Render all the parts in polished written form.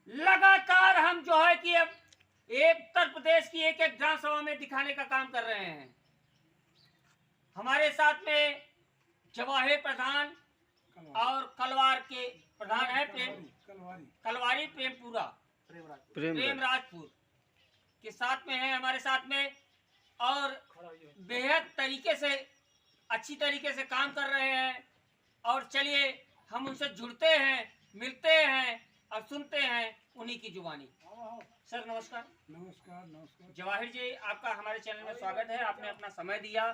लगातार हम जो है कि अब एक उत्तर प्रदेश की एक एक ग्राम सभा में दिखाने का काम कर रहे हैं। हमारे साथ में जवाहिर प्रधान और कलवार के प्रधान है कलवारी प्रेमराजपुर के साथ में है हमारे साथ में, और बेहद तरीके से अच्छी तरीके से काम कर रहे हैं। और चलिए हम उनसे जुड़ते हैं, मिलते हैं और सुनते हैं उन्हीं की जुबानी। सर नमस्कार। नमस्कार। जवाहिर जी, आपका हमारे चैनल में स्वागत है। आपने अपना समय दिया,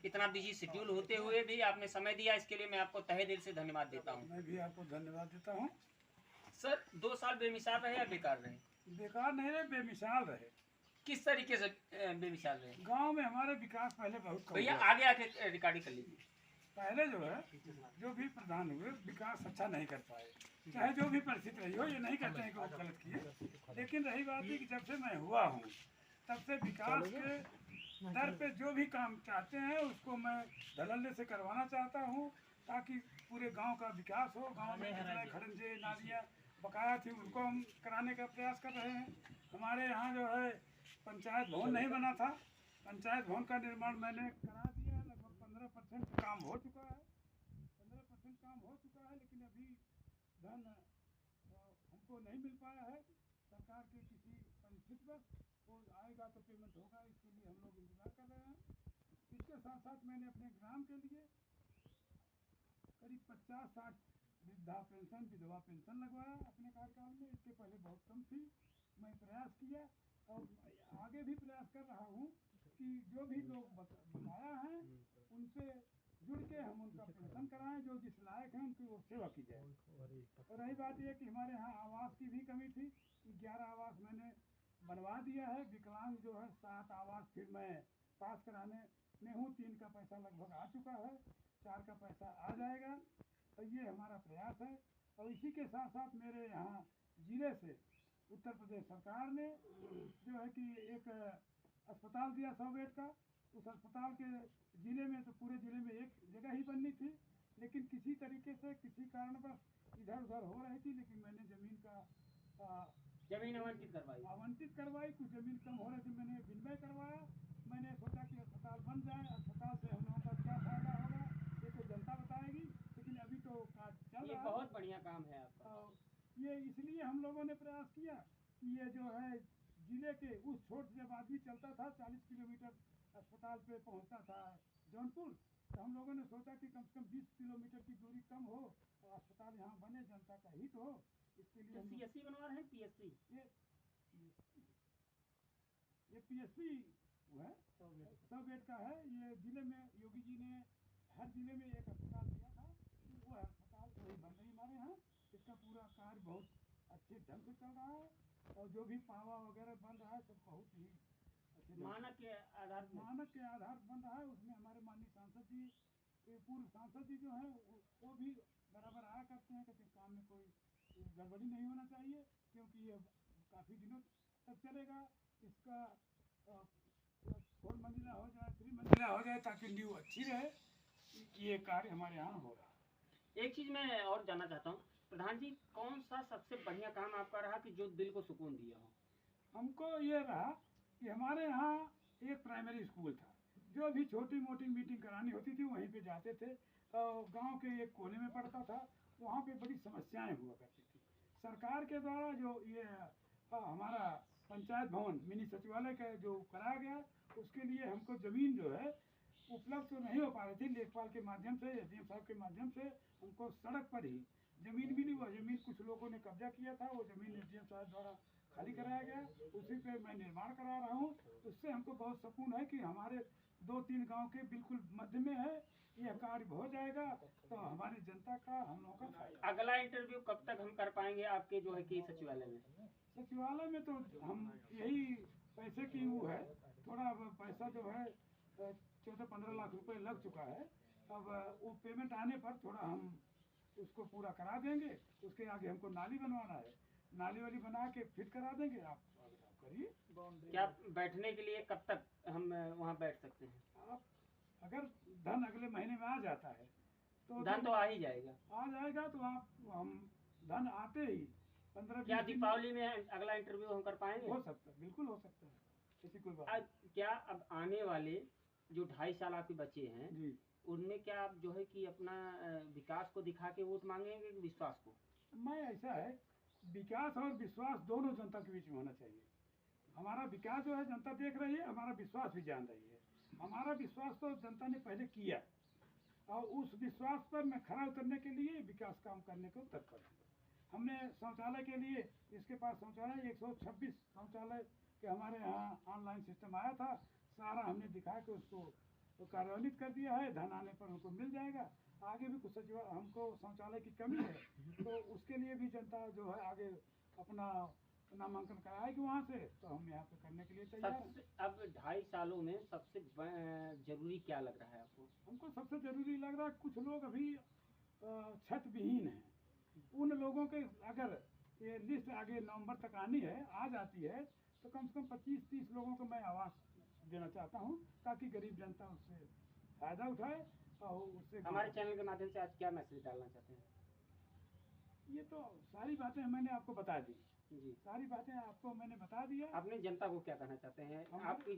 इतना बिजी शेड्यूल होते हुए भी आपने समय दिया, इसके लिए मैं आपको तहे दिल से धन्यवाद देता हूँ। मैं भी आपको धन्यवाद देता हूँ। सर 2 साल बेमिसाल रहे या बेकार रहे? बेकार नहीं रहे, बेमिसाल रहे। किस तरीके से बेमिसाल रहे? गांव में हमारे विकास पहले बहुत कम भैया हुआ। आगे आके रिकॉर्डिंग कर लीजिए। पहले जो है जो भी प्रधान हुए विकास अच्छा नहीं कर पाए, चाहे जो भी परिस्थिति रही हो। ये नहीं कहते हैं कि वो गलत किए, लेकिन रही बात है कि जब से मैं हुआ हूँ तब से विकास के दर पे जो भी काम चाहते हैं उसको मैं धड़ल्ले से करवाना चाहता हूँ, ताकि पूरे गांव का विकास हो। गांव में जितने खड़ंजे नालियाँ बकाया थी उनको हम कराने का प्रयास कर रहे हैं। हमारे यहाँ जो है पंचायत भवन नहीं बना था, पंचायत भवन का निर्माण मैंने करा दिया। लगभग 15% काम हो चुका है, 15% काम हो चुका है, लेकिन अभी धन हमको नहीं मिल पाया है। सरकार के किसी परिस्थिति पर वो आएगा तो पेमेंट होगा, इसके लिए हम लोग इंतजार कर रहे हैं। इसके साथ साथ मैंने अपने ग्राम के लिए करीब 50-60 वृद्धा पेंशन, विधवा पेंशन लगवाया अपने कार्यकाल में। इसके पहले बहुत कम थी। मैं प्रयास किया और आगे भी प्रयास कर रहा हूँ कि जो भी लोग बकाया हैं उनसे जुड़ के हम उनका पेंशन कराएं, जो जिस लायक हैं उनकी वो सेवा की जाए। और रही बात यह कि हमारे यहाँ आवास की भी कमी थी, 11 आवास मैंने बनवा दिया है। विकलांग जो है 7 आवास फिर मैं पास कराने में हूँ। 3 का पैसा लगभग आ चुका है, 4 का पैसा आ जाएगा। तो ये हमारा प्रयास है। और इसी के साथ साथ मेरे यहाँ जिले से उत्तर प्रदेश सरकार ने जो है कि एक अस्पताल दिया 100 बेड का। उस अस्पताल के जिले में तो पूरे जिले में एक जगह ही बननी थी, लेकिन किसी तरीके से किसी कारण पर इधर उधर हो रही थी। लेकिन मैंने ज़मीन का जमीन आवंटित करवाई। कुछ ज़मीन कम हो रही थी, मैंने विनिमय करवाया। मैंने सोचा कि अस्पताल बन जाए, अस्पताल से हम लोगों का क्या फायदा होगा ये तो जनता बताएगी, लेकिन अभी तो कार्य चल रहा है। बहुत बढ़िया काम है आपका। ये इसलिए हम लोगों ने प्रयास किया कि ये जो है जिले के उस छोर से जब आदमी चलता था 40 किलोमीटर अस्पताल पे पहुंचता था जौनपुर, तो हम लोगों ने सोचा कि कम से कम 20 किलोमीटर की दूरी कम हो और अस्पताल यहाँ बने, जनता का हित हो। इसके लिए सीएससी बनवा रहे हैं। पीएससी ये पीएससी है 100 बेड का है। ये जिले में योगी जी ने हर जिले में एक अस्पताल दिया था, वो अस्पताल वही बन रही हमारे यहाँ। इसका पूरा कार्य बहुत अच्छे ढंग से चल रहा है और जो भी पावा वगैरह बन रहा है सब बहुत ही अच्छे मानक के आधार बन रहा है। उसमें हमारे माननीय सांसद जी, पूर्व सांसद जी जो हैं वो भी बराबर आया करते हैं, कहते काम में कोई गड़बड़ी नहीं होना चाहिए, क्योंकि ये काफ़ी दिनों तक चलेगा। इसका 4 मंजिला हो जाए, 3 मंजिला हो जाए, ताकि न्यू अच्छी रहे। ये कार्य हमारे यहाँ हो रहा है। एक चीज मैं और जानना चाहता हूँ प्रधान जी, कौन सा सबसे बढ़िया काम आपका रहा कि जो दिल को सुकून दिया हो? हमको ये रहा कि हमारे यहाँ एक प्राइमरी स्कूल था। जो भी छोटी मोटी मीटिंग करानी होती थी वहीं पे जाते थे। गांव के एक कोने में पड़ता था, वहाँ पे बड़ी समस्याएं हुआ करती थी। सरकार के द्वारा जो ये हमारा पंचायत भवन मिनी सचिवालय का जो कराया गया, उसके लिए हमको ज़मीन जो है उपलब्ध तो नहीं हो पा रही थी। लेखपाल के माध्यम से, एसडीएम साहब के माध्यम से हमको सड़क पर ही ज़मीन मिली। वह ज़मीन कुछ लोगों ने कब्जा किया था, वो ज़मीन एसडीएम साहब द्वारा खाली कराया गया, उसी पे मैं निर्माण करा रहा हूँ। उससे हमको बहुत सुकून है कि हमारे 2-3 गांव के बिल्कुल मध्य में है। यह कार्य हो जाएगा तो हमारी जनता का, हम लोगों का फायदा। अगला इंटरव्यू कब तक हम कर पाएंगे आपके जो है कि सचिवालय में? सचिवालय में तो हम यही पैसे की वो है, थोड़ा पैसा जो है 14-15 लाख रुपए लग चुका है। अब वो पेमेंट आने पर थोड़ा हम उसको पूरा करा देंगे। उसके आगे हमको नाली बनवाना है, नाली वाली बना के फिट करा देंगे। आप करिए। क्या बैठने के लिए कब तक हम वहाँ बैठ सकते हैं? आप अगर धन अगले महीने में आ जाता है तो धन तो आ ही जाएगा। आ जाएगा तो आप हम धन आते ही 15 क्या 20 दिन दीपावली में अगला इंटरव्यू हम कर पाएंगे? हो सकता है, बिल्कुल हो सकता है, ऐसी कोई बात अब क्या अब आने वाले जो 2.5 साल आपके बचे हैं, नहीं। जी, उनमें क्या आप जो है कि अपना विकास को दिखा के वोट मांगेंगे कि विश्वास को? मैं ऐसा है, विकास और विश्वास दोनों जनता के बीच में होना चाहिए। हमारा विकास जो है जनता देख रही है, हमारा विश्वास भी जान रही है। हमारा विश्वास तो जनता ने पहले किया, और उस विश्वास पर मैं खरा उतरने के लिए विकास काम करने को तत्पर हूँ। हमने शौचालय के लिए, जिसके पास शौचालय 126 शौचालय के हमारे यहाँ ऑनलाइन सिस्टम आया था, सारा हमने दिखा के उसको कार्यान्वित कर दिया है। धन आने पर उनको मिल जाएगा। आगे भी कुछ सचिव हमको शौचालय की कमी है, तो उसके लिए भी जनता जो है आगे अपना नामांकन कराएगी वहाँ से, तो हम यहाँ पे करने के लिए तैयार हैं। सबसे अब 2.5 सालों में सबसे जरूरी क्या लग रहा है आपको? हमको सबसे जरूरी लग रहा है, कुछ लोग अभी छत विहीन हैं, उन लोगों के अगर ये लिस्ट आगे नवंबर तक आनी है, आ जाती है, तो कम से कम 25-30 लोगों को मैं आवास देना चाहता हूँ, ताकि गरीब जनता उससे फायदा उठाए और उससे हमारे चैनल के माध्यम से आज क्या मैसेज डालना चाहते हैं? ये तो सारी बातें मैंने आपको बता दी, जी, सारी बातें आपको मैंने बता दिया। अपने जनता को क्या कहना चाहते हैं? हम- आपकी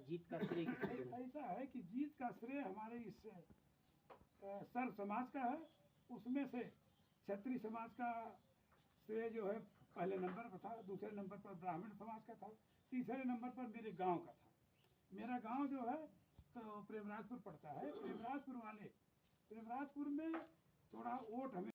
जीत का श्रेय किसको देना? ऐसा है कि जीत का श्रेय हमारे इस सर्व समाज का है। उसमें से क्षत्रिय समाज का श्रेय जो है पहले नंबर पर था, दूसरे नंबर पर ब्राह्मण समाज का था, तीसरे नंबर पर मेरे गांव का था। मेरा गांव जो है तो प्रेमराजपुर पड़ता है। प्रेमराजपुर में थोड़ा वोट हमें